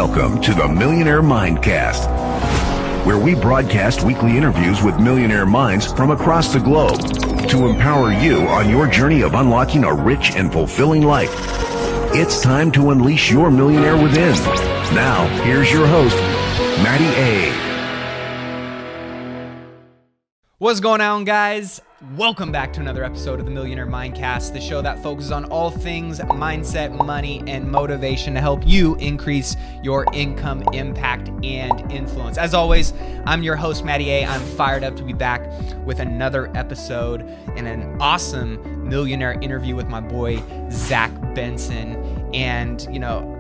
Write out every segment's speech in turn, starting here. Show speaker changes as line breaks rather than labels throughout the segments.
Welcome to the Millionaire Mindcast, where we broadcast weekly interviews with millionaire minds from across the globe to empower you on your journey of unlocking a rich and fulfilling life. It's time to unleash your millionaire within. Now, here's your host, Maddie A.
What's going on, guys? Welcome back to another episode of the Millionaire Mindcast, the show that focuses on all things mindset, money, and motivation to help you increase your income, impact, and influence. As always, I'm your host, Maddie A. I'm fired up to be back with another episode and an awesome millionaire interview with my boy, Zach Benson. And,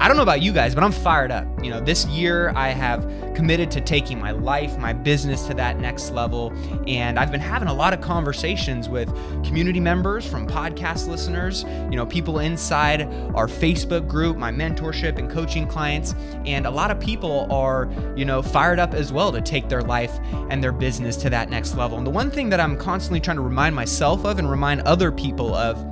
I don't know about you guys, but I'm fired up. This year I have committed to taking my life, my business to that next level. And I've been having a lot of conversations with community members, from podcast listeners, people inside our Facebook group, my mentorship and coaching clients. And a lot of people are, fired up as well to take their life and their business to that next level. And the one thing that I'm constantly trying to remind myself of and remind other people of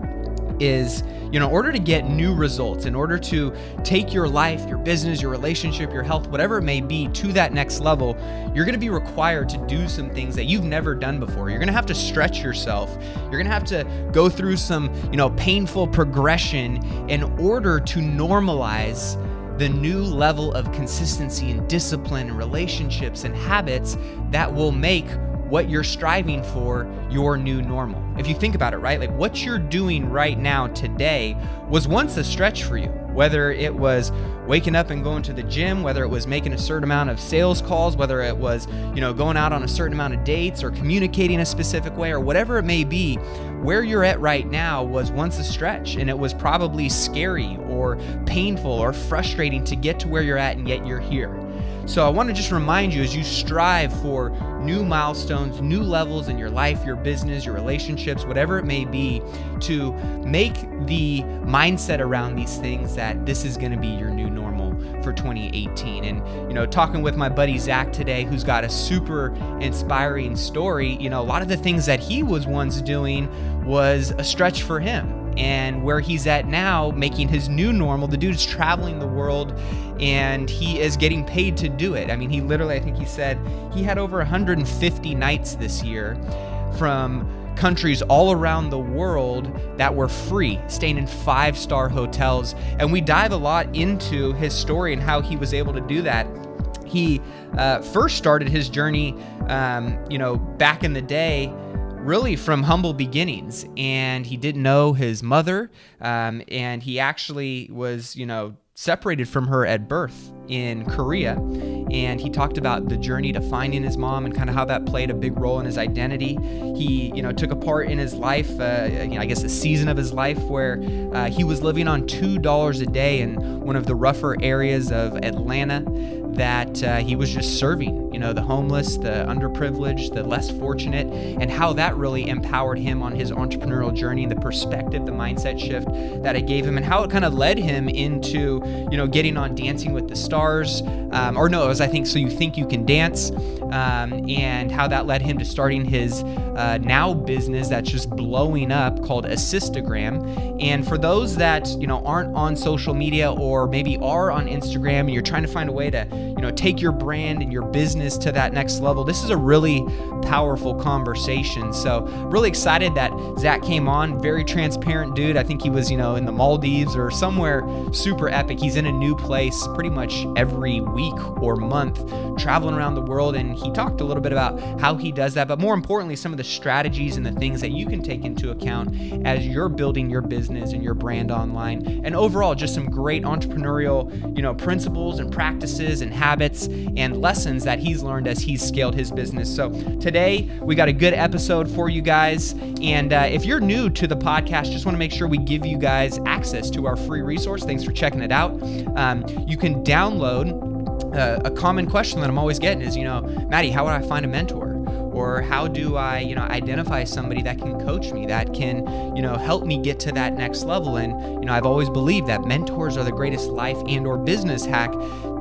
is, in order to get new results, in order to take your life, your business, your relationship, your health, whatever it may be, to that next level, you're going to be required to do some things that you've never done before. You're going to have to stretch yourself. You're going to have to go through some, painful progression in order to normalize the new level of consistency and discipline and relationships and habits that will make what you're striving for your new normal. If you think about it, right? Like what you're doing right now today was once a stretch for you, whether it was waking up and going to the gym, whether it was making a certain amount of sales calls, whether it was, going out on a certain amount of dates or communicating a specific way or whatever it may be. Where you're at right now was once a stretch, and it was probably scary or painful or frustrating to get to where you're at, and yet you're here. So I want to just remind you, as you strive for new milestones, new levels in your life, your business, your relationships, whatever it may be, to make the mindset around these things that this is going to be your new normal for 2018. And, talking with my buddy Zach today, who's got a super inspiring story, a lot of the things that he was once doing was a stretch for him. And where he's at now, making his new normal, the dude's traveling the world and he is getting paid to do it. I mean, he literally, I think he said he had over 150 nights this year from countries all around the world that were free, staying in 5-star hotels. And we dive a lot into his story and how he was able to do that. He first started his journey, back in the day, really from humble beginnings, and he didn't know his mother, and he actually was, separated from her at birth in Korea. And he talked about the journey to finding his mom and kind of how that played a big role in his identity. He, took a part in his life, I guess a season of his life where he was living on $2 a day in one of the rougher areas of Atlanta, that he was just serving, the homeless, the underprivileged, the less fortunate, and how that really empowered him on his entrepreneurial journey, and the perspective, the mindset shift that it gave him, and how it kind of led him into, getting on Dancing with the Stars, I think So You Think You Can Dance, and how that led him to starting his now business that's just blowing up called Assistagram. And for those that, aren't on social media, or maybe are on Instagram and you're trying to find a way to, take your brand and your business to that next level, this is a really powerful conversation. So really excited that Zach came on. Very transparent dude. I think he was, in the Maldives or somewhere super epic. He's in a new place pretty much every week or month, traveling around the world. And he talked a little bit about how he does that, but more importantly, some of the strategies and the things that you can take into account as you're building your business and your brand online. And overall, just some great entrepreneurial, principles and practices and habits and lessons that he's learned as he's scaled his business. So today we got a good episode for you guys. And if you're new to the podcast, just want to make sure we give you guys access to our free resource. Thanks for checking it out. You can download a common question that I'm always getting is, Maddie, how would I find a mentor? Or how do I, identify somebody that can coach me, that can, help me get to that next level? And, I've always believed that mentors are the greatest life and or business hack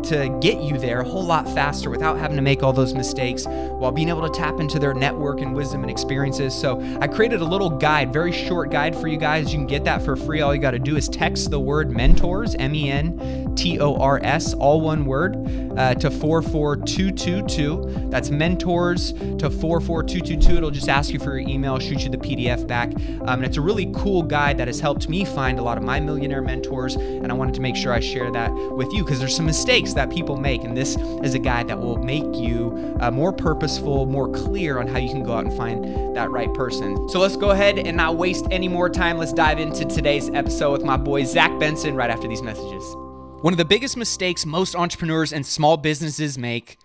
to get you there a whole lot faster without having to make all those mistakes while being able to tap into their network and wisdom and experiences. So I created a little guide, very short guide for you guys. You can get that for free. All you got to do is text the word mentors, MENTORS, all one word, to 44222. That's mentors to 44222. It'll just ask you for your email, shoot you the PDF back. And it's a really cool guide that has helped me find a lot of my millionaire mentors. And I wanted to make sure I share that with you because there's some mistakes that people make. And this is a guide that will make you more purposeful, more clear on how you can go out and find that right person. So let's go ahead and not waste any more time. Let's dive into today's episode with my boy, Zach Benson, right after these messages. One of the biggest mistakes most entrepreneurs and small businesses make,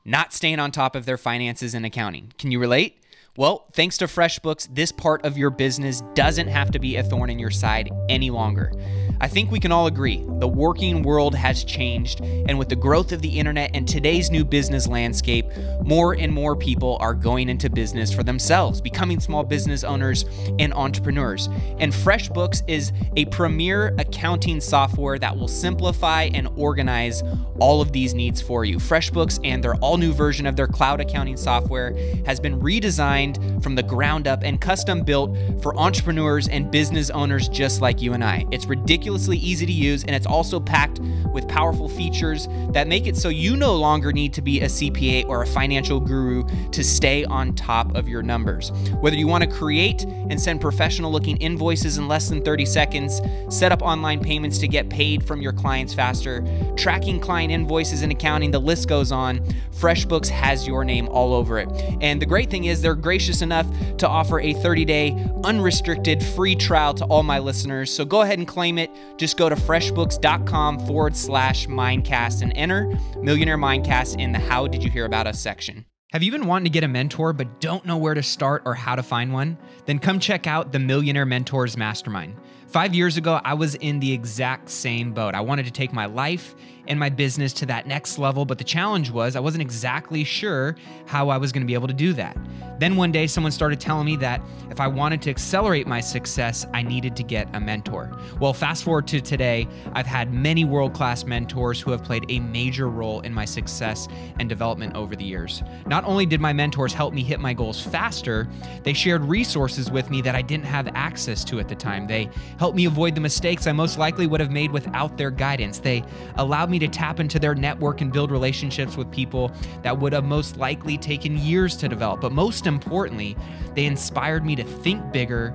not staying on top of their finances and accounting. Can you relate? Well, thanks to FreshBooks, this part of your business doesn't have to be a thorn in your side any longer. I think we can all agree the working world has changed, and with the growth of the internet and today's new business landscape, more and more people are going into business for themselves, becoming small business owners and entrepreneurs. And FreshBooks is a premier accounting software that will simplify and organize all of these needs for you. FreshBooks and their all-new version of their cloud accounting software has been redesigned from the ground up and custom built for entrepreneurs and business owners just like you and I. It's ridiculously easy to use, and it's also packed with powerful features that make it so you no longer need to be a CPA or a financial guru to stay on top of your numbers. Whether you want to create and send professional looking invoices in less than 30 seconds, set up online payments to get paid from your clients faster, tracking client invoices and accounting, the list goes on, FreshBooks has your name all over it. And the great thing is they're gracious enough to offer a 30-day unrestricted free trial to all my listeners. So go ahead and claim it. Just go to freshbooks.com/Mindcast and enter Millionaire Mindcast in the How Did You Hear About Us section. Have you been wanting to get a mentor but don't know where to start or how to find one? Then come check out the Millionaire Mentors Mastermind. 5 years ago, I was in the exact same boat. I wanted to take my life and my business to that next level, but the challenge was I wasn't exactly sure how I was going to be able to do that. Then one day, someone started telling me that if I wanted to accelerate my success, I needed to get a mentor. Well, fast forward to today, I've had many world-class mentors who have played a major role in my success and development over the years. Not only did my mentors help me hit my goals faster, they shared resources with me that I didn't have access to at the time. They helped me avoid the mistakes I most likely would have made without their guidance. They allowed me to tap into their network and build relationships with people that would have most likely taken years to develop. But most importantly, they inspired me to think bigger,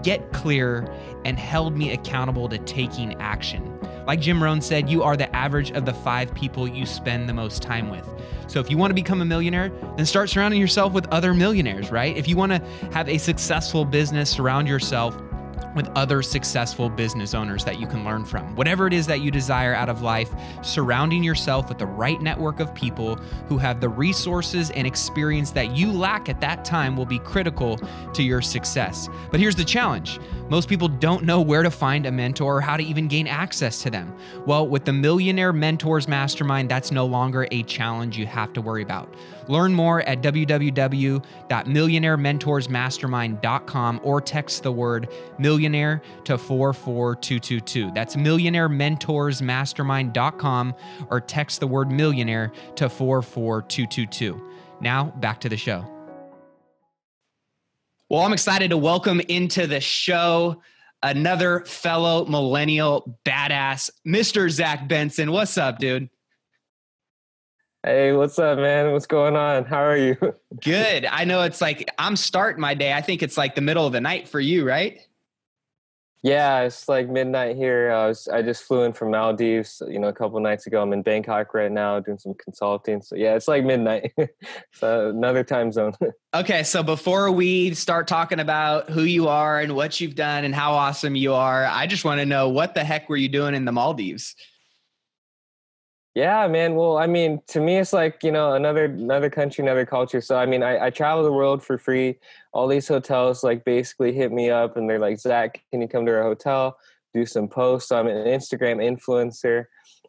get clearer, and held me accountable to taking action. Like Jim Rohn said, you are the average of the 5 people you spend the most time with. So if you want to become a millionaire, then start surrounding yourself with other millionaires, right? If you want to have a successful business, surround yourself with other successful business owners that you can learn from. Whatever it is that you desire out of life, surrounding yourself with the right network of people who have the resources and experience that you lack at that time will be critical to your success. But here's the challenge. Most people don't know where to find a mentor or how to even gain access to them. Well, with the Millionaire Mentors Mastermind, that's no longer a challenge you have to worry about. Learn more at www.millionairementorsmastermind.com or text the word millionaire to 44222. That's millionairementorsmastermind.com or text the word millionaire to 44222. Now, back to the show. Well, I'm excited to welcome into the show another fellow millennial badass, Mr. Zach Benson. What's up, dude?
Hey, what's up, man? What's going on? How are you?
Good. I know it's like I'm starting my day. I think it's like the middle of the night for you, right?
Yeah, it's like midnight here. I just flew in from Maldives, a couple nights ago. I'm in Bangkok right now doing some consulting. So yeah, it's like midnight. So another time zone.
Okay, so before we start talking about who you are and what you've done and how awesome you are, I just want to know, what the heck were you doing in the Maldives?
Yeah, man. Well, I mean, to me, it's like, another country, another culture. So, I mean, I travel the world for free. All these hotels like basically hit me up and they're like, Zach, can you come to our hotel, do some posts? So I'm an Instagram influencer.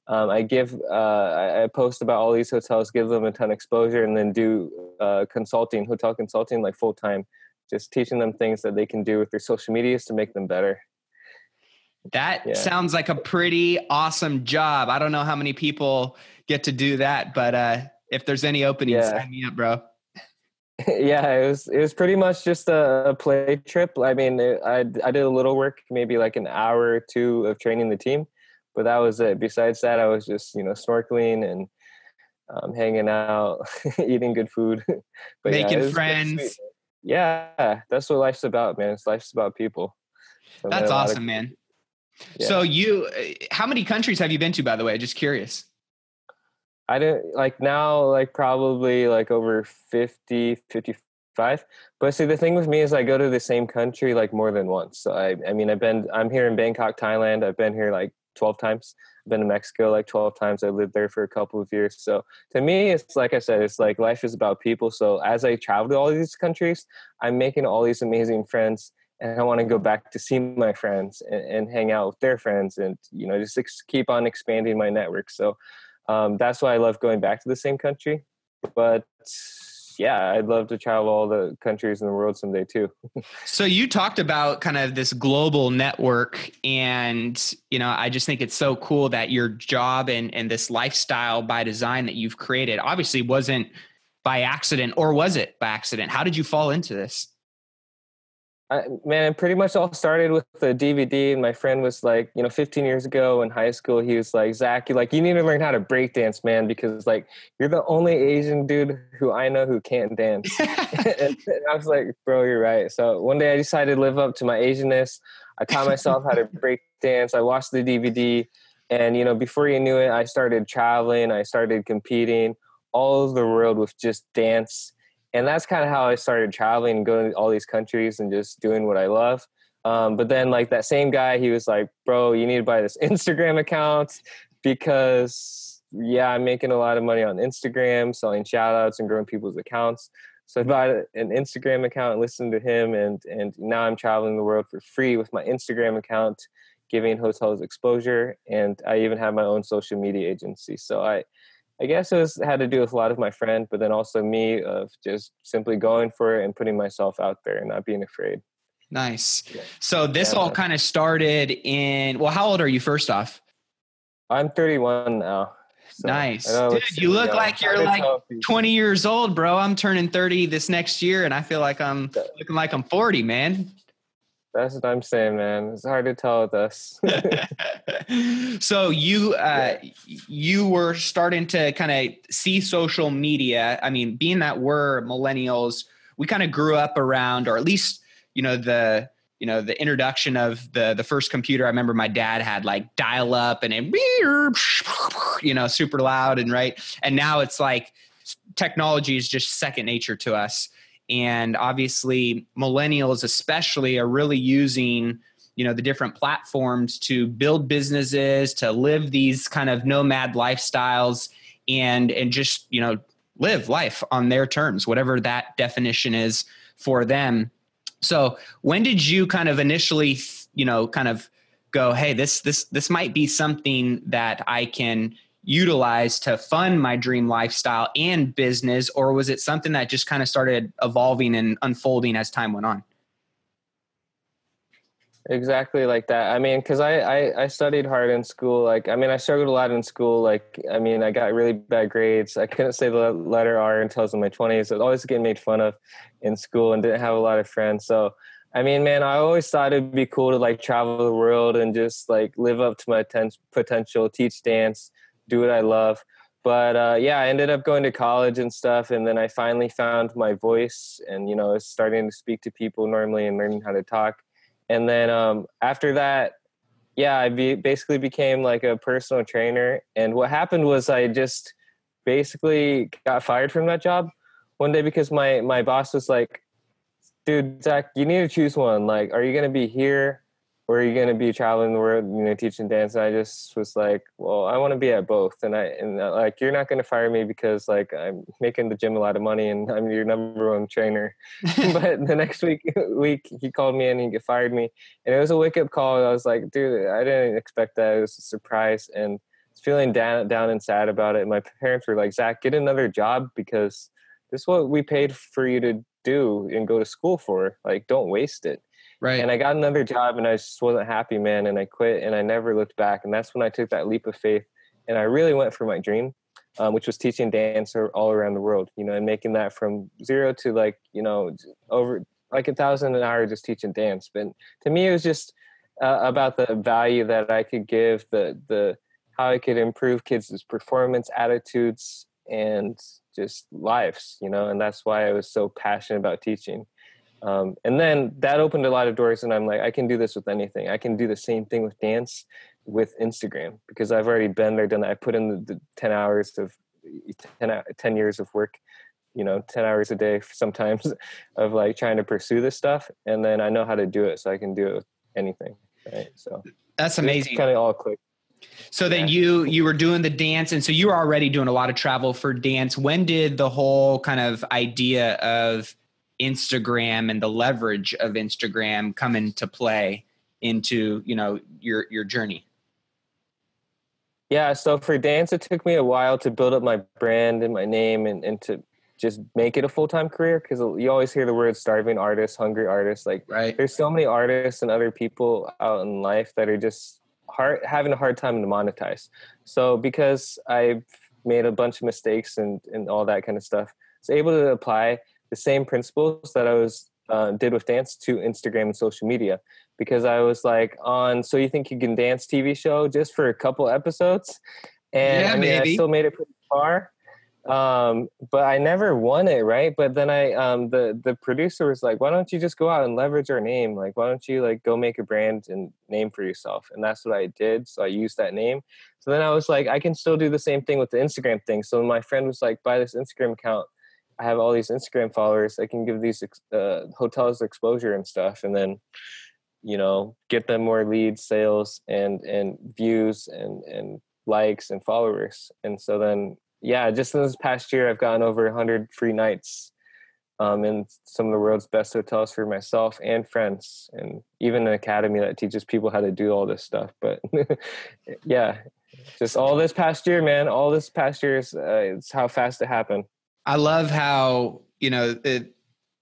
I post about all these hotels, give them a ton of exposure, and then do hotel consulting, like full time, just teaching them things that they can do with their social medias to make them better.
That sounds like a pretty awesome job. I don't know how many people get to do that, but if there's any openings, sign me up, bro.
Yeah, it was pretty much just a play trip. I mean, I did a little work, maybe like an hour or two of training the team, but that was it. Besides that, I was just, snorkeling and hanging out, eating good food. But
making friends.
Yeah, that's what life's about, man. Life's about people. So
that's awesome, man. Yeah. So how many countries have you been to, by the way? Just curious.
I didn't probably over 50, 55. But see, the thing with me is I go to the same country like more than once. So I'm here in Bangkok, Thailand. I've been here like 12 times. I've been to Mexico like 12 times. I lived there for a couple of years. So to me, it's like I said, it's like life is about people. So as I travel to all these countries, I'm making all these amazing friends. And I want to go back to see my friends and hang out with their friends and, just keep on expanding my network. So that's why I love going back to the same country. But yeah, I'd love to travel all the countries in the world someday too.
So you talked about kind of this global network, and, I just think it's so cool that your job and this lifestyle by design that you've created obviously wasn't by accident, or was it by accident? How did you fall into this?
Man, it pretty much all started with the DVD. And my friend was like, 15 years ago in high school, he was like, Zach, you need to learn how to break dance, man, because like you're the only Asian dude who I know who can't dance. and I was like, bro, you're right. So one day I decided to live up to my Asianness. I taught myself how to break dance. I watched the DVD, and before you knew it, I started traveling. I started competing all over the world with just dance. And that's kind of how I started traveling and going to all these countries and just doing what I love. But then like that same guy, he was like, bro, you need to buy this Instagram account because I'm making a lot of money on Instagram, selling shout outs and growing people's accounts. So I bought an Instagram account and listened to him. And now I'm traveling the world for free with my Instagram account, giving hotels exposure. And I even have my own social media agency. So I guess it had to do with a lot of my friend, but then also me of just simply going for it and putting myself out there and not being afraid.
Nice. Yeah. So this all kind of started how old are you first off?
I'm 31 now.
So nice. Dude, you look like you're like 20 years old, bro. I'm turning 30 this next year and I feel like I'm looking like I'm 40, man.
That's what I'm saying, man. It's hard to tell with us.
So you were starting to kind of see social media. I mean, being that we're millennials, we kind of grew up around, or at least, the introduction of the first computer. I remember my dad had like dial up and it, super loud and right. And now it's like technology is just second nature to us. And obviously millennials especially are really using, the different platforms to build businesses, to live these kind of nomad lifestyles and just, live life on their terms, whatever that definition is for them. So when did you kind of initially, kind of go, hey, this might be something that I can utilize to fund my dream lifestyle and business, or was it something that just kind of started evolving and unfolding as time went on?
Exactly like that. I mean, because I studied hard in school. Like, I mean, I struggled a lot in school. Like, I mean, I got really bad grades. I couldn't say the letter R until I was in my 20s. I was always getting made fun of in school and didn't have a lot of friends. So, I mean, man, I always thought it'd be cool to like travel the world and just like live up to my potential, teach dance, do what I love. But I ended up going to college and stuff. And then I finally found my voice and, starting to speak to people normally and learning how to talk. And then after that, I basically became like a personal trainer. And what happened was I just basically got fired from that job one day because my boss was like, dude, Zach, you need to choose one. Like, are you going to be here or are you going to be traveling the world, teaching dance? And I just was like, well, I want to be at both. And like, you're not going to fire me because like I'm making the gym a lot of money and I'm your number one trainer. But the next week he called me in and he fired me. And it was a wake up call. I was like, dude, I didn't expect that. It was a surprise. And I was feeling down and sad about it. And my parents were like, Zach, get another job because this is what we paid for you to do and go to school for. Like, don't waste it.
Right.
And I got another job and I just wasn't happy, man. And I quit and I never looked back. And that's when I took that leap of faith and I really went for my dream, which was teaching dance all around the world, you know, and making that from zero to like, you know, over like 1,000 an hour just teaching dance. But to me, it was just about the value that I could give, the how I could improve kids' performance, attitudes, and just lives, you know. And that's why I was so passionate about teaching. And then that opened a lot of doors, and I'm like, I can do this with anything. I can do the same thing with dance, with Instagram, because I've already been there, done that. I put in the 10 hours of 10 years of work, you know, 10 hours a day sometimes of like trying to pursue this stuff. And then I know how to do it. So I can do it with anything. Right. So
that's amazing.
Kind of all clicked.
So then you were doing the dance, and so you were already doing a lot of travel for dance. When did the whole kind of idea of Instagram and the leverage of Instagram come into play into, you know, your journey?
Yeah, so for dance, it took me a while to build up my brand and my name and to just make it a full-time career, because you always hear the word starving artists, hungry artists. Like,
right.
There's so many artists and other people out in life that are just having a hard time to monetize. So because I've made a bunch of mistakes and all that kind of stuff, I was able to apply the same principles that I was did with dance to Instagram and social media, because I was like on So You Think You Can Dance TV show just for a couple episodes, and I mean, I still made it pretty far, but I never won it, right? But then the producer was like, why don't you just go out and leverage our name? Like, why don't you like go make a brand and name for yourself? And that's what I did. So I used that name. So then I was like, I can still do the same thing with the Instagram thing. So my friend was like, buy this Instagram account. I have all these Instagram followers. I can give these hotels exposure and stuff, and then, you know, get them more leads, sales, and views and likes and followers. And so then, yeah, just in this past year, I've gotten over 100 free nights in some of the world's best hotels for myself and friends, and even an academy that teaches people how to do all this stuff. But yeah, just all this past year, man, all this past year is it's how fast it happened.
I love how, you know,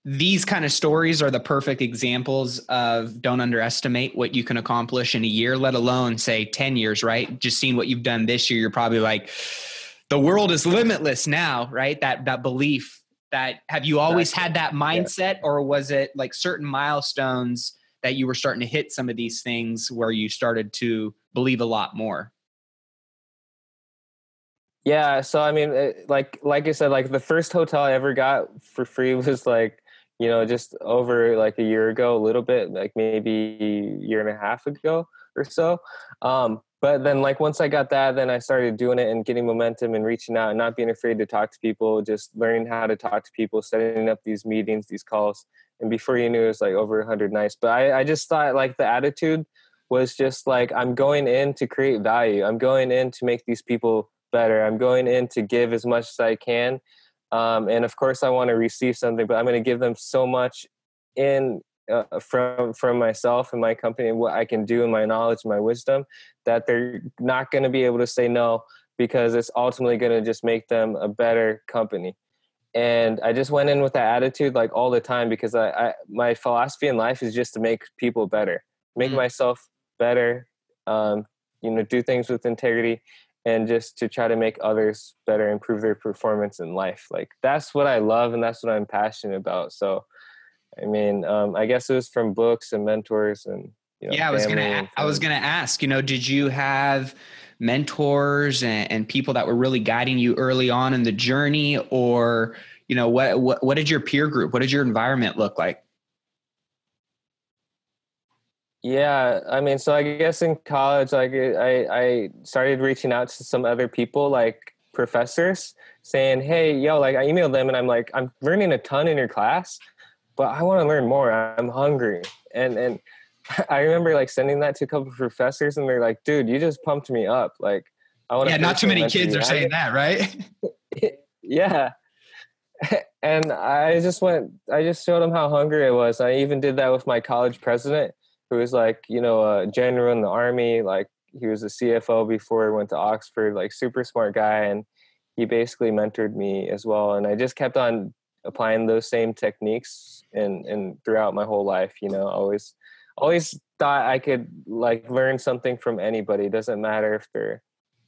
these kind of stories are the perfect examples of don't underestimate what you can accomplish in a year, let alone say 10 years, right? Just seeing what you've done this year, you're probably like, the world is limitless now, right? That belief that, have you always had that mindset, or was it like certain milestones that you were starting to hit some of these things where you started to believe a lot more?
Yeah. So, I mean, like I said, like the first hotel I ever got for free was like, you know, just over like a year ago, a little bit, like maybe a year and a half ago or so. But then like once I got that, then I started doing it and getting momentum and reaching out and not being afraid to talk to people, just learning how to talk to people, setting up these meetings, these calls. And before you knew, it was like over 100 nights. But I just thought like the attitude was just like, I'm going in to create value. I'm going in to make these people better. I'm going in to give as much as I can. And of course I want to receive something, but I'm going to give them so much from myself and my company and what I can do and my knowledge and my wisdom, that they're not going to be able to say no, because it's ultimately going to just make them a better company. And I just went in with that attitude like all the time, because my philosophy in life is just to make people better, make myself better, do things with integrity, and just to try to make others better, improve their performance in life. Like that's what I love and that's what I'm passionate about. So, I mean, I guess it was from books and mentors and,
I was gonna ask, did you have mentors and people that were really guiding you early on in the journey, or, what did your peer group, what did your environment look like?
Yeah, I mean, so I guess in college, like I started reaching out to some other people, like professors, saying, "Hey, yo," like I emailed them and I'm like, "I'm learning a ton in your class, but I want to learn more. I'm hungry." And I remember like sending that to a couple of professors, and they're like, "Dude, you just pumped me up. Like, I want to."
Yeah, not too many kids are saying that, right?
Yeah. And I just showed them how hungry I was. I even did that with my college president, who was like, a general in the army. Like he was a CFO before he went to Oxford, like super smart guy. And he basically mentored me as well. And I just kept on applying those same techniques and throughout my whole life, always thought I could like learn something from anybody. It doesn't matter if they're,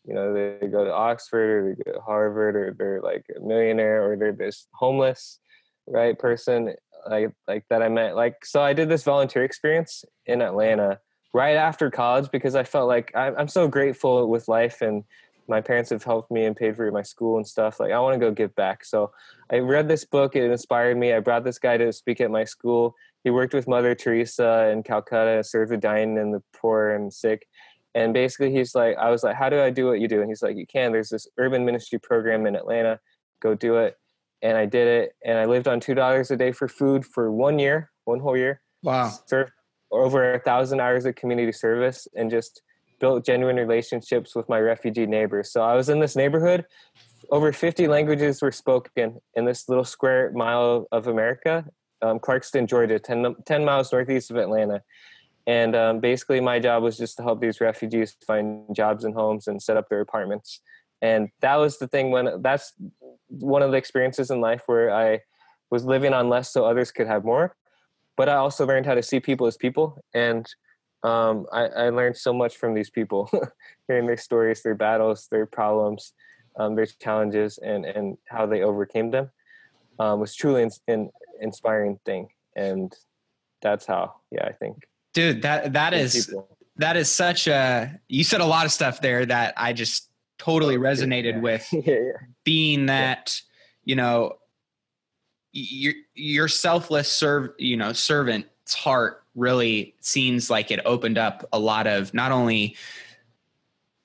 they go to Oxford or they go to Harvard or they're like a millionaire or they're this homeless, right, person like that I met. Like, so I did this volunteer experience in Atlanta right after college because I felt like I'm so grateful with life, and my parents have helped me and paid for my school and stuff. Like, I want to go give back. So I read this book. It inspired me. I brought this guy to speak at my school. He worked with Mother Teresa in Calcutta, served the dying and the poor and sick. And basically he's like, I was like, how do I do what you do? And he's like, you can. There's this urban ministry program in Atlanta. Go do it. And I did it. And I lived on $2 a day for food for 1 year, one whole year.
Wow.
Served over 1,000 hours of community service and just built genuine relationships with my refugee neighbors. So I was in this neighborhood. Over 50 languages were spoken in this little square mile of America, Clarkston, Georgia, 10 miles northeast of Atlanta. And basically my job was just to help these refugees find jobs and homes and set up their apartments. And that was the thing that's one of the experiences in life where I was living on less so others could have more. But I also learned how to see people as people. And I learned so much from these people, hearing their stories, their battles, their problems, their challenges, and how they overcame them was truly an inspiring thing. And that's how, I think.
Dude, that is such a, you said a lot of stuff there that I just totally resonated with. Being that, your selfless servant's heart really seems like it opened up a lot of not only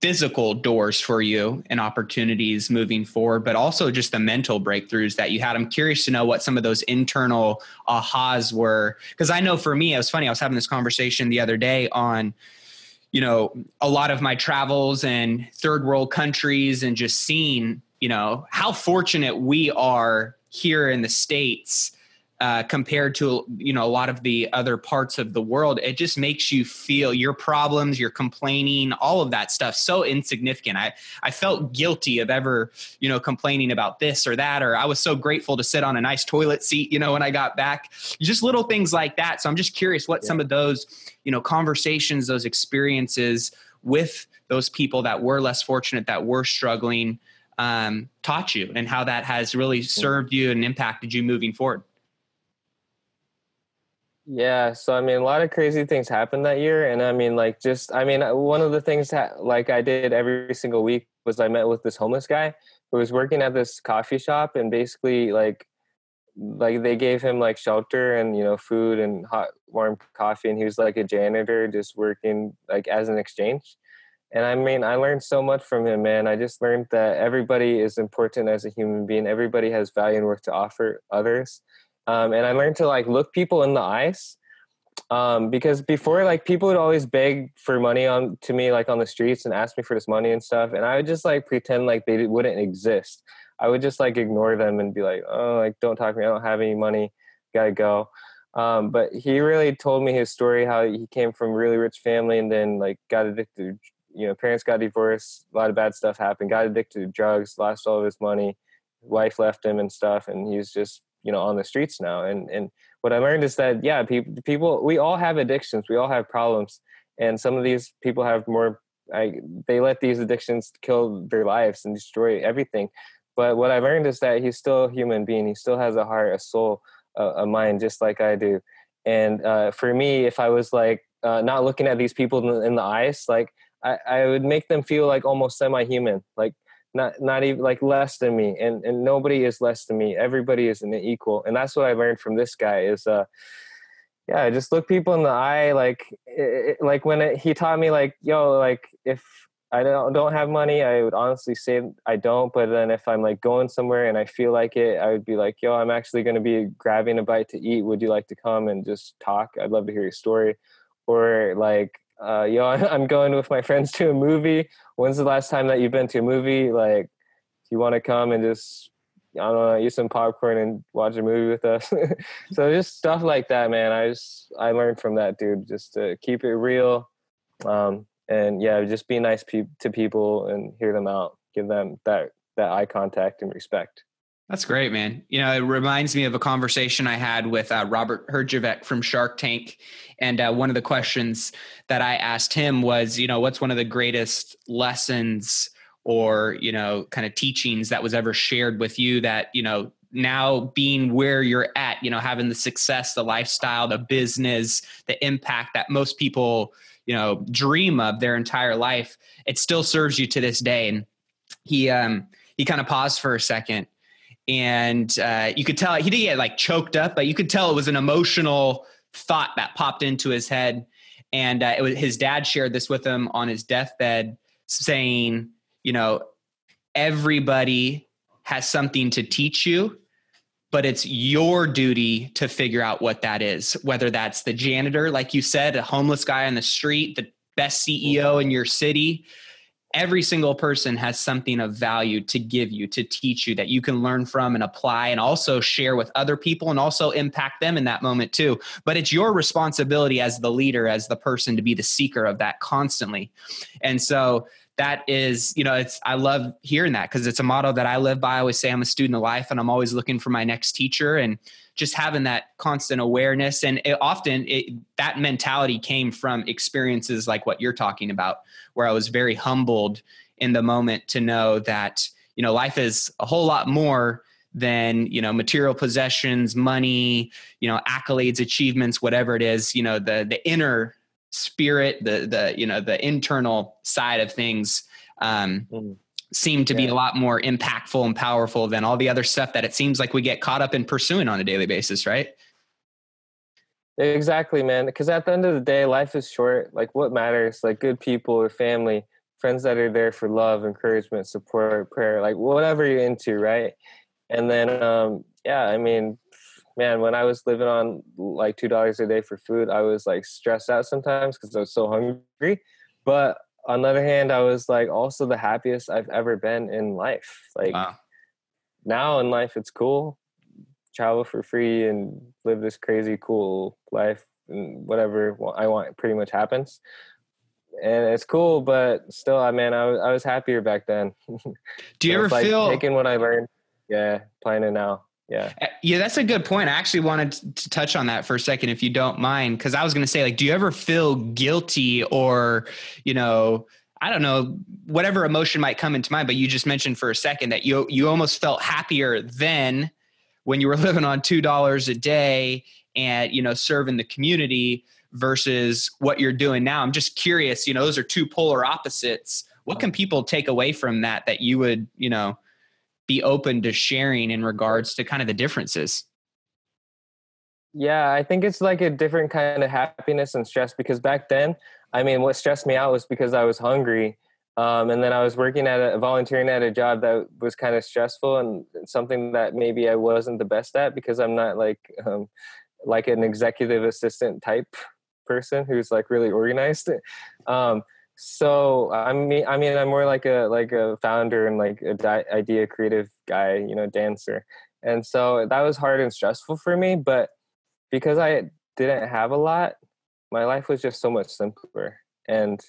physical doors for you and opportunities moving forward, but also just the mental breakthroughs that you had. I'm curious to know what some of those internal ahas were. Because I know for me, it was funny. I was having this conversation the other day on, a lot of my travels and third world countries and just seeing, how fortunate we are here in the States compared to, a lot of the other parts of the world. It just makes you feel your problems, your complaining, all of that stuff so insignificant. I felt guilty of ever, complaining about this or that, or I was so grateful to sit on a nice toilet seat, when I got back, just little things like that. So I'm just curious what some of those, conversations, those experiences with those people that were less fortunate, that were struggling, taught you, and how that has really served you and impacted you moving forward.
Yeah. So, a lot of crazy things happened that year. And one of the things that I did every single week was I met with this homeless guy who was working at this coffee shop, and basically like they gave him like shelter and, food and hot, warm coffee. And he was like a janitor just working like as an exchange. And I learned so much from him, man. I just learned that everybody is important as a human being. Everybody has value and worth to offer others. And I learned to like look people in the eyes, because before, like, people would always beg for money to me, like on the streets, and ask me for this money and stuff. And I would just like pretend like they wouldn't exist. I would just like ignore them and be like, oh, like, don't talk to me. I don't have any money. Gotta go. But he really told me his story, how he came from a really rich family and then like got addicted. Parents got divorced. A lot of bad stuff happened. Got addicted to drugs, lost all of his money. Wife left him and stuff. And he's just, on the streets now. And what I learned is that, people, we all have addictions. We all have problems. And some of these people have more, they let these addictions kill their lives and destroy everything. But what I learned is that he's still a human being. He still has a heart, a soul, a mind, just like I do. And for me, if I was like not looking at these people in the eyes, like I would make them feel like almost semi-human, like not even like less than me, and nobody is less than me. Everybody is an equal. And that's what I learned from this guy is just look people in the eye. Like when he taught me like, yo, like if I don't have money, I would honestly say I don't. But then if I'm like going somewhere and I feel like it, I would be like, yo, I'm actually going to be grabbing a bite to eat. Would you like to come and just talk? I'd love to hear your story. Or like, yo, I'm going with my friends to a movie. When's the last time that you've been to a movie? Like, do you want to come and just, I don't know, eat some popcorn and watch a movie with us? So just stuff like that, man. I learned from that dude, just to keep it real. And just be nice to people and hear them out, give them that eye contact and respect.
That's great, man. You know, it reminds me of a conversation I had with Robert Herjavec from Shark Tank. And one of the questions that I asked him was, you know, what's one of the greatest lessons or, you know, kind of teachings that was ever shared with you that, you know, now being where you're at, you know, having the success, the lifestyle, the business, the impact that most people, you know, dream of their entire life, it still serves you to this day. And he kind of paused for a second. And you could tell he didn't get like choked up, but you could tell it was an emotional thought that popped into his head. And his dad shared this with him on his deathbed, saying, you know, everybody has something to teach you, but it's your duty to figure out what that is, whether that's the janitor, like you said, a homeless guy on the street, the best CEO in your city. Every single person has something of value to give you, to teach you that you can learn from and apply and also share with other people and also impact them in that moment too. But it's your responsibility as the leader, as the person, to be the seeker of that constantly. And so that is, you know, I love hearing that because it's a motto that I live by. I always say I'm a student of life and I'm always looking for my next teacher, and just having that constant awareness. And that mentality came from experiences like what you're talking about, where I was very humbled in the moment to know that, you know, life is a whole lot more than, you know, material possessions, money, you know, accolades, achievements, whatever it is, you know, the inner spirit, the you know, the internal side of things seem to be a lot more impactful and powerful than all the other stuff that it seems like we get caught up in pursuing on a daily basis, right?
Exactly, man. Because at the end of the day, life is short. Like, what matters? Like, good people or family, friends that are there for love, encouragement, support, prayer, like whatever you're into, right? And then, I mean, man, when I was living on like $2 a day for food, I was like stressed out sometimes because I was so hungry. But on the other hand, I was like also the happiest I've ever been in life. Like,
Wow.
now in life, it's cool. Travel for free and live this crazy cool life, and whatever I want pretty much happens. And it's cool, but still, I was happier back then.
Do you
So
ever
it's like
feel
taking what I learned, applying it now. Yeah.
Yeah, that's a good point. I actually wanted to touch on that for a second, if you don't mind, because I was going to say, like, do you ever feel guilty or, you know, I don't know, whatever emotion might come into mind, but you just mentioned for a second that you almost felt happier then when you were living on $2 a day and, you know, serving the community versus what you're doing now. I'm just curious, you know, those are two polar opposites. What can people take away from that you would, you know, be open to sharing in regards to kind of the differences?
Yeah, I think it's like a different kind of happiness and stress, because back then, I mean, what stressed me out was because I was hungry. And then I was volunteering at a job that was kind of stressful and something that maybe I wasn't the best at, because I'm not like an executive assistant type person who's like really organized. So I'm more like a founder and like idea creative guy, you know, dancer. And so that was hard and stressful for me. But because I didn't have a lot, my life was just so much simpler. And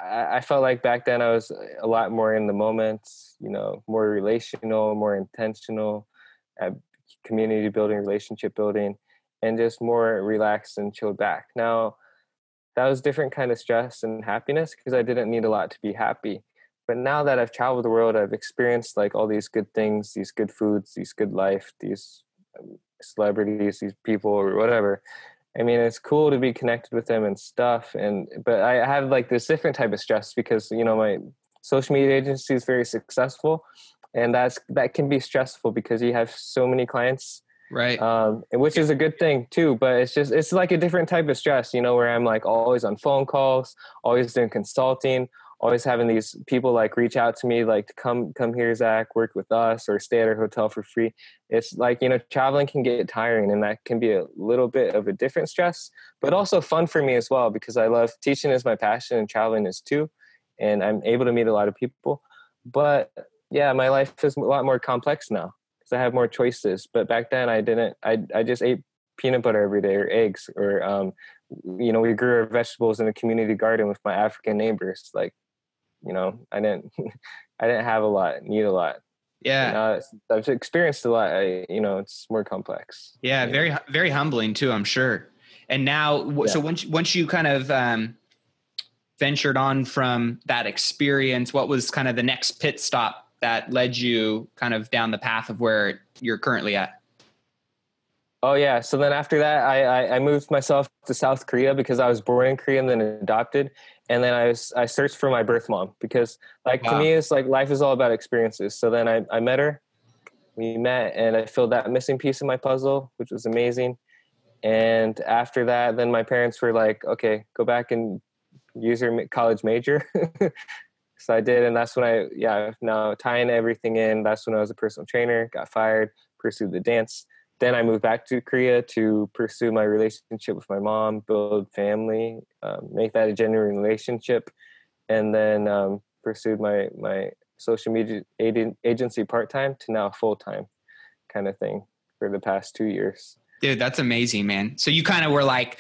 I felt like back then I was a lot more in the moment, you know, more relational, more intentional, community building, relationship building, and just more relaxed and chilled back. Now, that was different kind of stress and happiness because I didn't need a lot to be happy. But now that I've traveled the world, I've experienced like all these good things, these good foods, these good life, these celebrities, these people or whatever. I mean, it's cool to be connected with them and stuff. But I have like this different type of stress because, you know, my social media agency is very successful, and that can be stressful because you have so many clients.
Right.
Which is a good thing too, but it's like a different type of stress, you know, where I'm like always on phone calls, always doing consulting, always having these people like reach out to me, like to come here, Zach, work with us or stay at our hotel for free. It's like, you know, traveling can get tiring, and that can be a little bit of a different stress, but also fun for me as well, because I love teaching is my passion and traveling is too. And I'm able to meet a lot of people, but yeah, my life is a lot more complex now. I have more choices, but back then I didn't. I just ate peanut butter every day or eggs, or you know, we grew our vegetables in a community garden with my African neighbors. Like, you know, I didn't I didn't have a lot, need a lot.
Yeah.
I've experienced a lot. It's more complex.
Yeah. Very, very humbling too, I'm sure. And now, so once you kind of ventured on from that experience, what was kind of the next pit stop that led you kind of down the path of where you're currently at?
Oh yeah. So then after that, I moved myself to South Korea because I was born in Korea and then adopted. And then I searched for my birth mom because to me, it's like life is all about experiences. So then I met her, we met, and I filled that missing piece of my puzzle, which was amazing. And after that, then my parents were like, okay, go back and use your college major. So I did. And that's when now tying everything in, that's when I was a personal trainer, got fired, pursued the dance. Then I moved back to Korea to pursue my relationship with my mom, build family, make that a genuine relationship, and then pursued my social media agency part-time to now full-time kind of thing for the past 2 years.
Dude, that's amazing, man. So you kind of were like,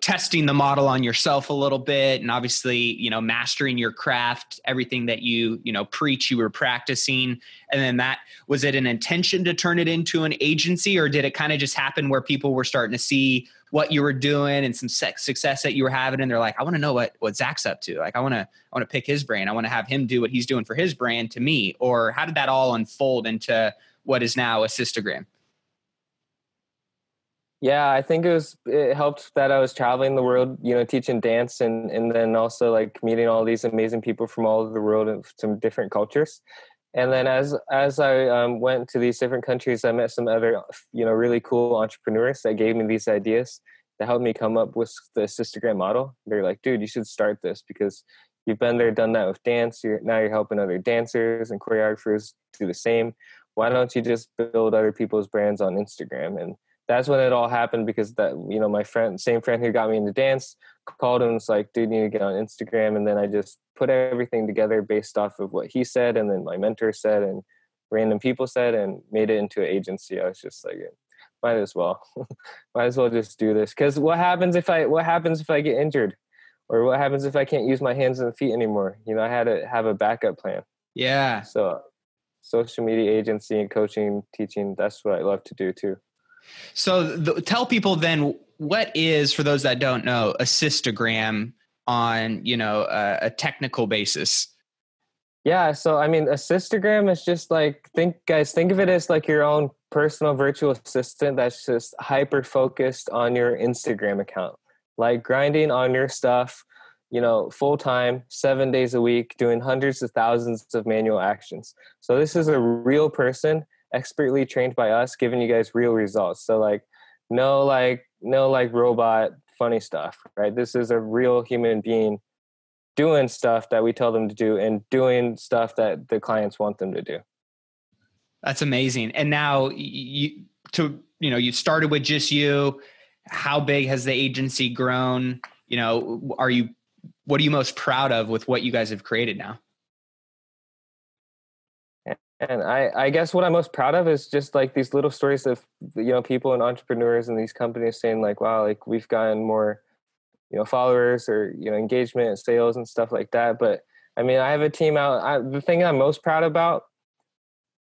testing the model on yourself a little bit, and obviously, mastering your craft, everything that you preach, you were practicing. And then was it an intention to turn it into an agency, or did it kind of just happen where people were starting to see what you were doing and some success that you were having? And they're like, I want to know what Zach's up to. Like, I want to pick his brain. I want to have him do what he's doing for his brand to me. Or how did that all unfold into what is now Assistagram?
Yeah, I think it helped that I was traveling the world, teaching dance and then also like meeting all these amazing people from all over the world and some different cultures. And then as I went to these different countries, I met some other, really cool entrepreneurs that gave me these ideas that helped me come up with the Assistagram model. They're like, dude, you should start this because you've been there, done that with dance. Now you're helping other dancers and choreographers do the same. Why don't you just build other people's brands on Instagram? And that's when it all happened because my same friend who got me into dance called and was like, dude, you need to get on Instagram. And then I just put everything together based off of what he said and then my mentor said and random people said and made it into an agency. I was just like, might as well just do this. Because what happens if I get injured? Or what happens if I can't use my hands and feet anymore? I had to have a backup plan.
Yeah.
So social media agency and coaching, teaching, that's what I love to do too.
So tell people then, what is, for those that don't know, Assistagram on, a technical basis?
Yeah. So, I mean, Assistagram is just like, think of it as like your own personal virtual assistant that's just hyper focused on your Instagram account, like grinding on your stuff, full time, 7 days a week, doing hundreds of thousands of manual actions. So this is a real person expertly trained by us, giving you guys real results. So no robot funny stuff, right? This is a real human being doing stuff that we tell them to do and doing stuff that the clients want them to do.
That's amazing. And now you started with just you. How big has the agency grown? What are you most proud of with what you guys have created now?
And I guess what I'm most proud of is just like these little stories of, people and entrepreneurs and these companies saying like, wow, like we've gotten more, followers or, engagement, sales and stuff like that. But I mean, I have a team out. The thing I'm most proud about,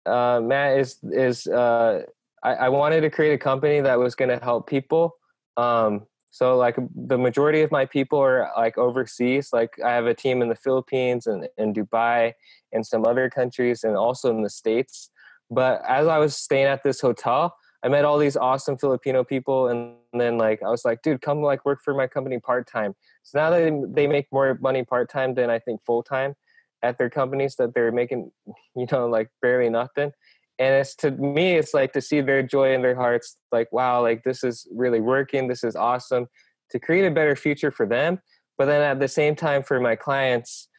Matt, is I wanted to create a company that was going to help people. So like the majority of my people are like overseas. Like I have a team in the Philippines and Dubai and some other countries and also in the States. But as I was staying at this hotel, I met all these awesome Filipino people. And then like, I was like, dude, come like work for my company part-time. So now they make more money part-time than I think full-time at their companies that they're making, like barely nothing. And to me, it's like to see their joy in their hearts, like, wow, like this is really working. This is awesome to create a better future for them. But then at the same time for my clients,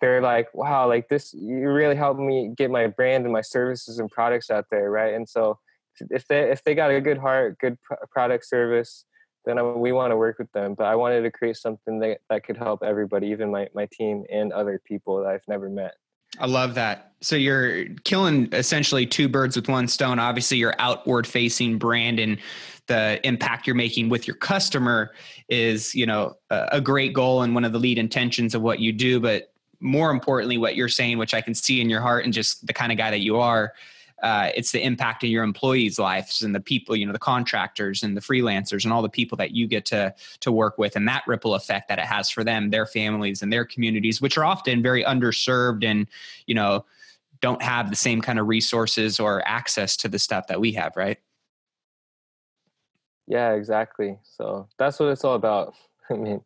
they're like, wow, like this, you really helped me get my brand and my services and products out there. Right. And so if they got a good heart, good product service, then we want to work with them. But I wanted to create something that could help everybody, even my team and other people that I've never met.
I love that. So you're killing essentially two birds with one stone. Obviously, your outward facing brand and the impact you're making with your customer is, a great goal and one of the lead intentions of what you do. But more importantly, what you're saying, which I can see in your heart and just the kind of guy that you are, it's the impact of your employees' lives and the people, you know, the contractors and the freelancers and all the people that you get to work with, and that ripple effect that it has for them, their families and their communities, which are often very underserved and, you know, don't have the same kind of resources or access to the stuff that we have, right?
Yeah, exactly. So that's what it's all about. I mean,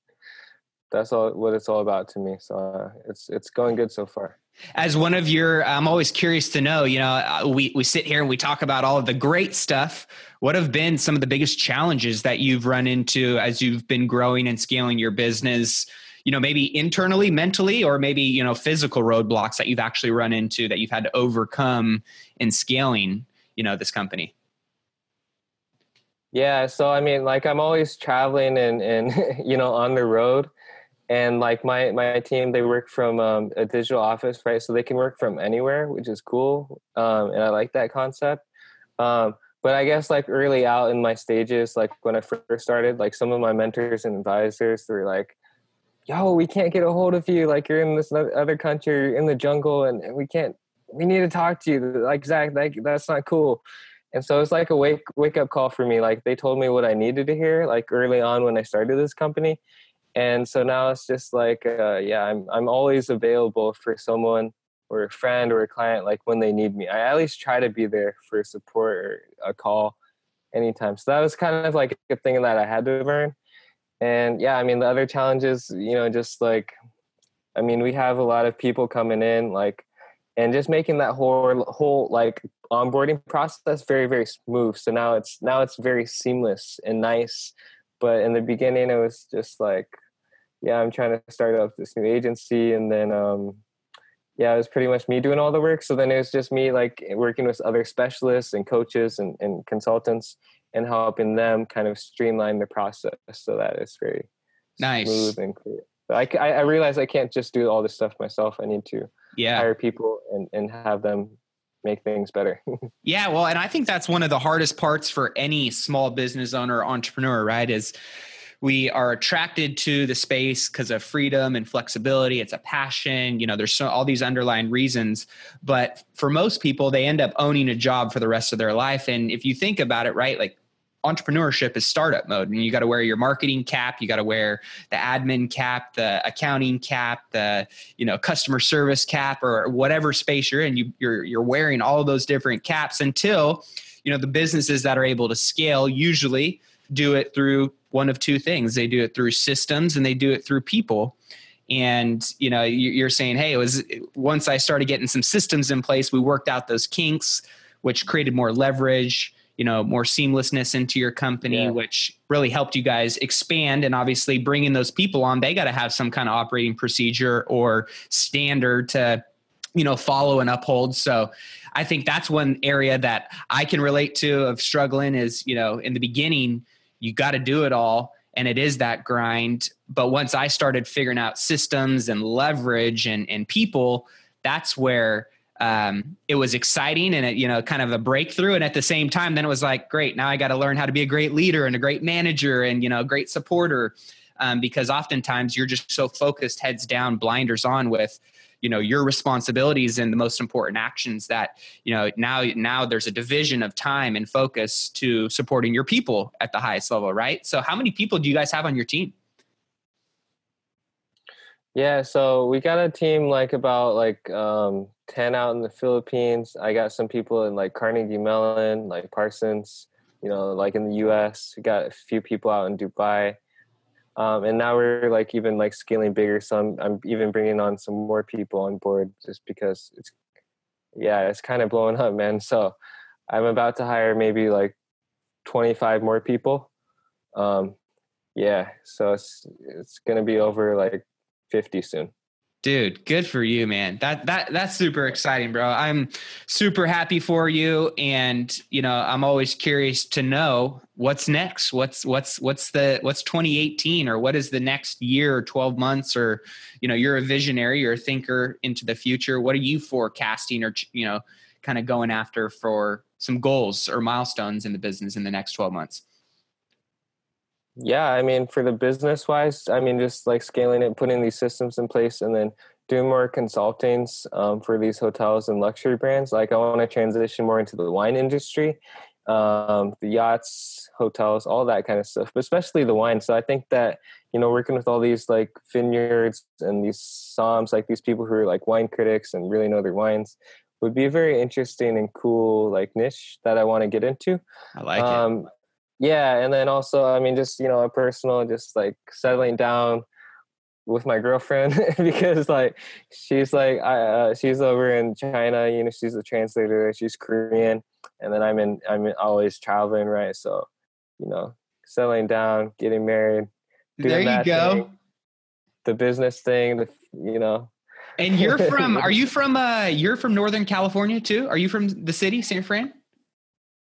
that's all what it's all about to me. So it's going good so far.
As one of your, I'm always curious to know, you know, we sit here and we talk about all of the great stuff. What have been some of the biggest challenges that you've run into as you've been growing and scaling your business, you know, maybe internally, mentally, or maybe, you know, physical roadblocks that you've actually run into that you've had to overcome in scaling, you know, this company?
Yeah. So, I mean, like I'm always traveling and you know, on the road. And like my team, they work from a digital office, right? So they can work from anywhere, which is cool. And I like that concept. But I guess like early out in my stages, like when I first started, like some of my mentors and advisors, they were like, yo, we can't get a hold of you. Like you're in this other country, you're in the jungle, and we need to talk to you. Like, Zach, that's not cool. And so it's like a wake up call for me. Like they told me what I needed to hear, like early on when I started this company. And so now it's just like, I'm always available for someone or a friend or a client, like when they need me. I at least try to be there for support or a call anytime. So that was kind of like a thing that I had to learn. And yeah, I mean, the other challenges, you know, just like, I mean, we have a lot of people coming in, like, and just making that whole like onboarding process very, very smooth. So now it's very seamless and nice. But in the beginning, it was just like, yeah, I'm trying to start up this new agency. And then, it was pretty much me doing all the work. So then it was just me like working with other specialists and coaches and consultants and helping them kind of streamline the process so that it's very
Nice.
smooth and clear. But I realize I can't just do all this stuff myself. I need to hire people and have them make things better.
Yeah. Well, and I think that's one of the hardest parts for any small business owner or entrepreneur, right? Is we are attracted to the space because of freedom and flexibility. It's a passion, you know, there's all these underlying reasons, but for most people, they end up owning a job for the rest of their life. And if you think about it, right, like entrepreneurship is startup mode, and you got to wear your marketing cap, you got to wear the admin cap, the accounting cap, the, you know, customer service cap, or whatever space you're in. You're wearing all of those different caps until, you know, the businesses that are able to scale usually do it through one of two things. They do it through systems and they do it through people. And, you know, you're saying, hey, it was once I started getting some systems in place, we worked out those kinks, which created more leverage, you know, more seamlessness into your company, which really helped you guys expand. And obviously bringing those people on, they got to have some kind of operating procedure or standard to, you know, follow and uphold. So I think that's one area that I can relate to of struggling is, you know, in the beginning, you got to do it all. And it is that grind. But once I started figuring out systems and leverage and people, that's where it was exciting and, you know, kind of a breakthrough. And at the same time, then it was like, great, now I got to learn how to be a great leader and a great manager and, you know, a great supporter. Because oftentimes you're just so focused, heads down, blinders on with, you know, your responsibilities and the most important actions that, you know, now there's a division of time and focus to supporting your people at the highest level, right? So how many people do you guys have on your team?
Yeah, so we got a team like about 10 out in the Philippines. I got some people in like Carnegie Mellon, like Parsons, you know, like in the US. We got a few people out in Dubai. And now we're like even like scaling bigger. So I'm even bringing on some more people on board just because it's kind of blowing up, man. So I'm about to hire maybe like 25 more people. So it's going to be over like 50 soon.
Dude, good for you, man. That's super exciting, bro. I'm super happy for you. And, you know, I'm always curious to know what's next. What's 2018 or what is the next year or 12 months or, you know, you're a visionary, you're a thinker into the future. What are you forecasting or, you know, kind of going after for some goals or milestones in the business in the next 12 months?
Yeah, I mean, for the business wise, I mean, just like scaling it, putting these systems in place, and then doing more consultings for these hotels and luxury brands. Like, I want to transition more into the wine industry, the yachts, hotels, all that kind of stuff, but especially the wine. So I think that, working with all these like vineyards and these somms, like these people who are like wine critics and really know their wines, would be a very interesting and cool like niche that I want to get into.
I like it.
Um, yeah, and then also, I mean, just a personal, just like settling down with my girlfriend because like she's over in China. She's a translator there. She's Korean, and then I'm always traveling, right? So, settling down, getting married,
There
doing
you
that
go.
thing, the business thing, the.
And you're from Northern California too? Are you from the city, San Fran?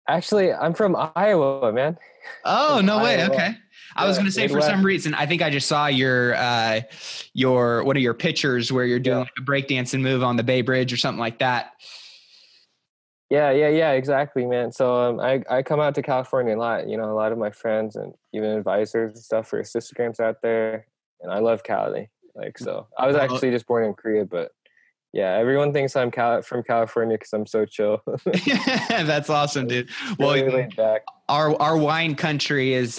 Actually, I'm from Iowa, man.
Oh, no way.
Iowa.
Okay. I was
Yeah,
going to say for
Midwest.
some reason, I think I just saw your one of your pictures where you're doing
Yeah.
like a breakdancing move on the Bay Bridge or something like that.
Yeah, exactly, man. So I come out to California a lot. A lot of my friends and even advisors and stuff for Assistagrams out there, and I love Cali. Like, so I was
Well,
actually just born in Korea, but yeah, everyone thinks I'm from California because I'm so chill.
that's awesome, dude. Well,
Really laid back.
our wine country is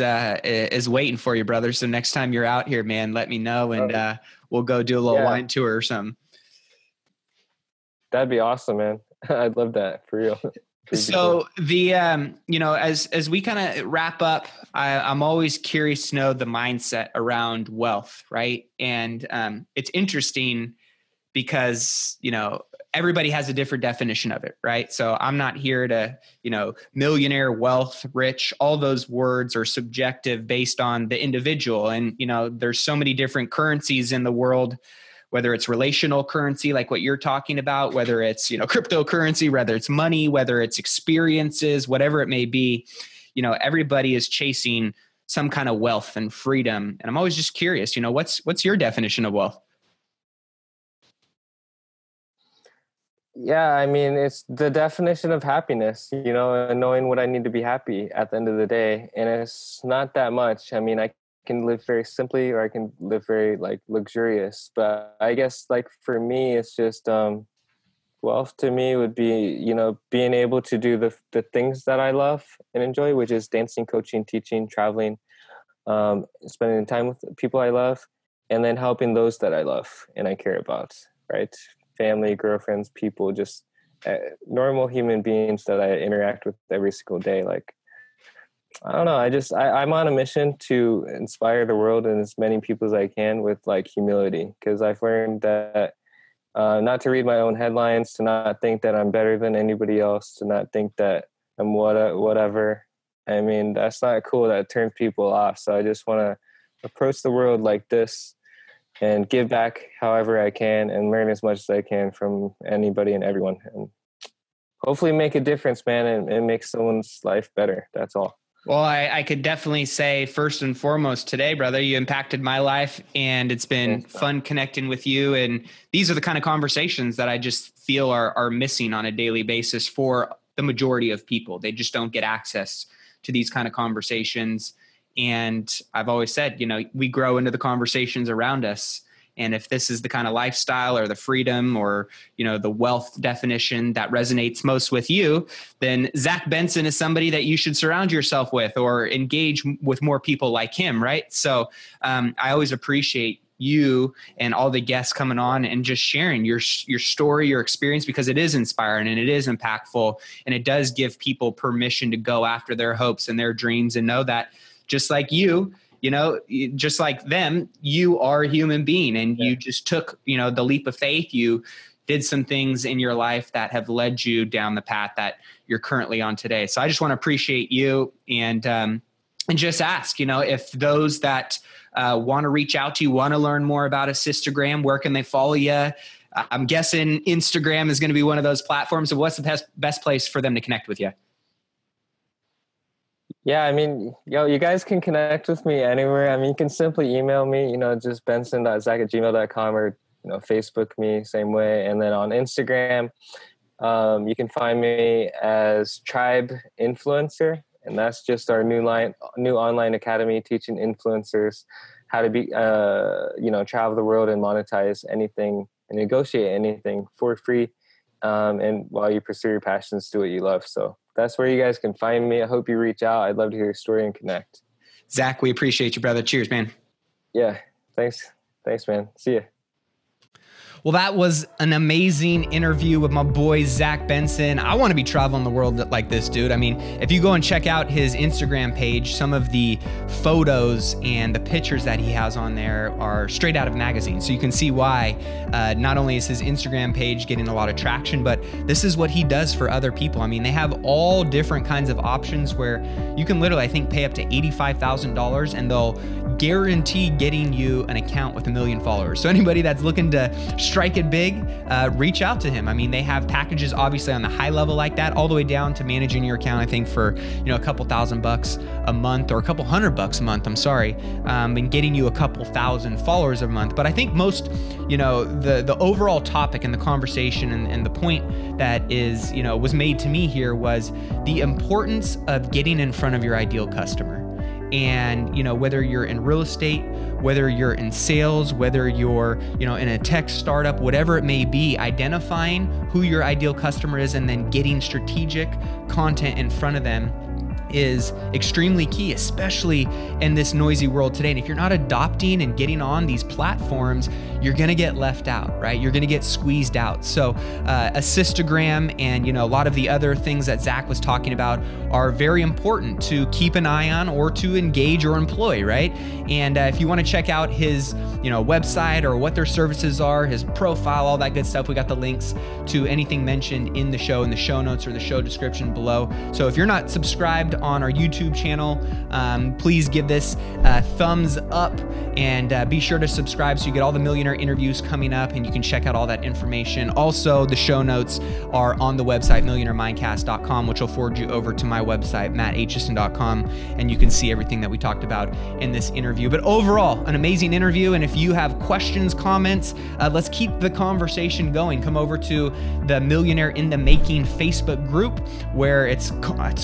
waiting for you, brother. So next time you're out here, man, let me know and we'll go do a little
Yeah,
wine tour or something.
that'd be awesome, man. I'd love that for real.
So the as we kind of wrap up, I'm always curious to know the mindset around wealth, right? And it's interesting because everybody has a different definition of it, right? So I'm not here to millionaire, wealth, rich. All those words are subjective based on the individual, and there's so many different currencies in the world, whether it's relational currency like what you're talking about, whether it's cryptocurrency, whether it's money, whether it's experiences, whatever it may be. Everybody is chasing some kind of wealth and freedom, and I'm always just curious, what's your definition of wealth?
Yeah, I mean, it's the definition of happiness, and knowing what I need to be happy at the end of the day. And it's not that much. I mean, I can live very simply or I can live very like luxurious. But I guess like for me, it's just wealth to me would be, being able to do the things that I love and enjoy, which is dancing, coaching, teaching, traveling, spending time with people I love, and then helping those that I love and I care about, right? Family, girlfriends, people, just normal human beings that I interact with every single day. Like, I don't know. I'm on a mission to inspire the world and as many people as I can with like humility, because I've learned that not to read my own headlines, to not think that I'm better than anybody else, to not think that I'm whatever. I mean, that's not cool. That turns people off. So I just want to approach the world like this and give back however I can and learn as much as I can from anybody and everyone. And hopefully make a difference, man, and make someone's life better. That's all.
Well, I could definitely say first and foremost today, brother, you impacted my life and it's been fun connecting with you. And these are the kind of conversations that I just feel are missing on a daily basis for the majority of people. They just don't get access to these kind of conversations. And I've always said, we grow into the conversations around us. And if this is the kind of lifestyle or the freedom or, the wealth definition that resonates most with you, then Zach Benson is somebody that you should surround yourself with or engage with more people like him, right? So I always appreciate you and all the guests coming on and just sharing your story, your experience, because it is inspiring and it is impactful. And it does give people permission to go after their hopes and their dreams and know that just like you, just like them, you are a human being and you just took, the leap of faith. You did some things in your life that have led you down the path that you're currently on today. So I just want to appreciate you and just ask, if those that want to reach out to you, want to learn more about Assistagram, where can they follow you? I'm guessing Instagram is going to be one of those platforms. So what's the best place for them to connect with you?
Yeah, I mean, you guys can connect with me anywhere. I mean, you can simply email me, just benson.zach@gmail.com or, Facebook me same way. And then on Instagram, you can find me as Tribe Influencer. And that's just our new online academy teaching influencers how to be, travel the world and monetize anything and negotiate anything for free. And while you pursue your passions, do what you love. So that's where you guys can find me. I hope you reach out. I'd love to hear your story and connect.
Zach, we appreciate you, brother. Cheers, man.
Yeah. Thanks, man. See ya.
Well, that was an amazing interview with my boy, Zach Benson. I want to be traveling the world like this, dude. I mean, if you go and check out his Instagram page, some of the photos and the pictures that he has on there are straight out of magazines. So you can see why not only is his Instagram page getting a lot of traction, but this is what he does for other people. I mean, they have all different kinds of options where you can literally, I think, pay up to $85,000 and they'll guarantee getting you an account with 1 million followers. So anybody that's looking to strike it big, reach out to him. I mean, they have packages obviously on the high level like that, all the way down to managing your account, I think for, a couple $1,000 a month or a couple $100 a month, and getting you a couple thousand followers a month. But I think most, the overall topic and the conversation and the point that is, was made to me here was the importance of getting in front of your ideal customer. And, whether you're in real estate, whether you're in sales, whether you're, in a tech startup, whatever it may be, identifying who your ideal customer is and then getting strategic content in front of them is extremely key, especially in this noisy world today. And if you're not adopting and getting on these platforms, you're going to get left out, right? You're going to get squeezed out. So Assistagram and, a lot of the other things that Zach was talking about are very important to keep an eye on or to engage or employ, right? And if you want to check out his, website or what their services are, his profile, all that good stuff, we got the links to anything mentioned in the show notes or the show description below. So if you're not subscribed on our YouTube channel, please give this a thumbs up and be sure to subscribe so you get all the millionaire interviews coming up and you can check out all that information. Also, the show notes are on the website millionairemindcast.com, which will forward you over to my website Aitchison.com, and you can see everything that we talked about in this interview. But overall, an amazing interview, and if you have questions, comments, let's keep the conversation going. Come over to the Millionaire in the Making Facebook group where it's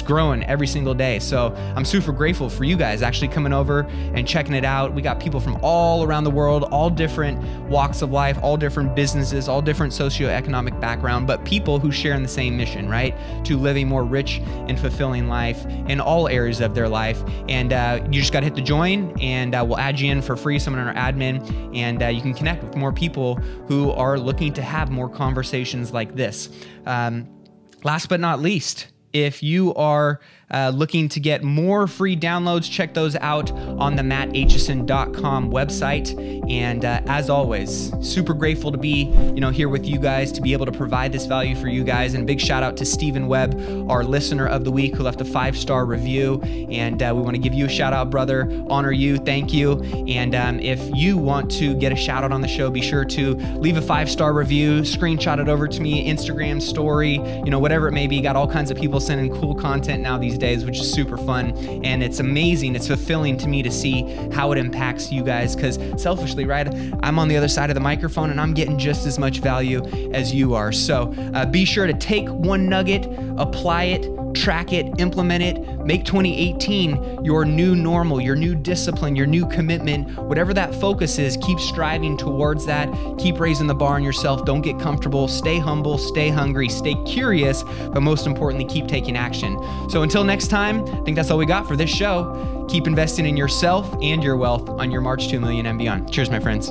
growing every single day. So I'm super grateful for you guys actually coming over and checking it out. We got people from all around the world, all different walks of life, all different businesses, all different socioeconomic background, but people who share in the same mission, right? To live a more rich and fulfilling life in all areas of their life. And you just got to hit the join and we'll add you in for free, someone in our admin, and you can connect with more people who are looking to have more conversations like this. Last but not least, if you are looking to get more free downloads, check those out on the Aitchison.com website. And as always, super grateful to be here with you guys, to be able to provide this value for you guys. And a big shout out to Stephen Webb, our listener of the week, who left a 5-star review. And we want to give you a shout out, brother, honor you, thank you. And if you want to get a shout out on the show, be sure to leave a 5-star review, screenshot it over to me, Instagram story, whatever it may be. Got all kinds of people sending cool content now these days, which is super fun, and it's amazing. It's fulfilling to me to see how it impacts you guys, because selfishly, right, I'm on the other side of the microphone and I'm getting just as much value as you are. So be sure to take one nugget, apply it, track it, implement it, make 2018 your new normal, your new discipline, your new commitment, whatever that focus is. Keep striving towards that. Keep raising the bar on yourself. Don't get comfortable. Stay humble, stay hungry, stay curious, but most importantly, keep taking action. So until next time, I think that's all we got for this show. Keep investing in yourself and your wealth on your march to $1 million and beyond. Cheers, my friends.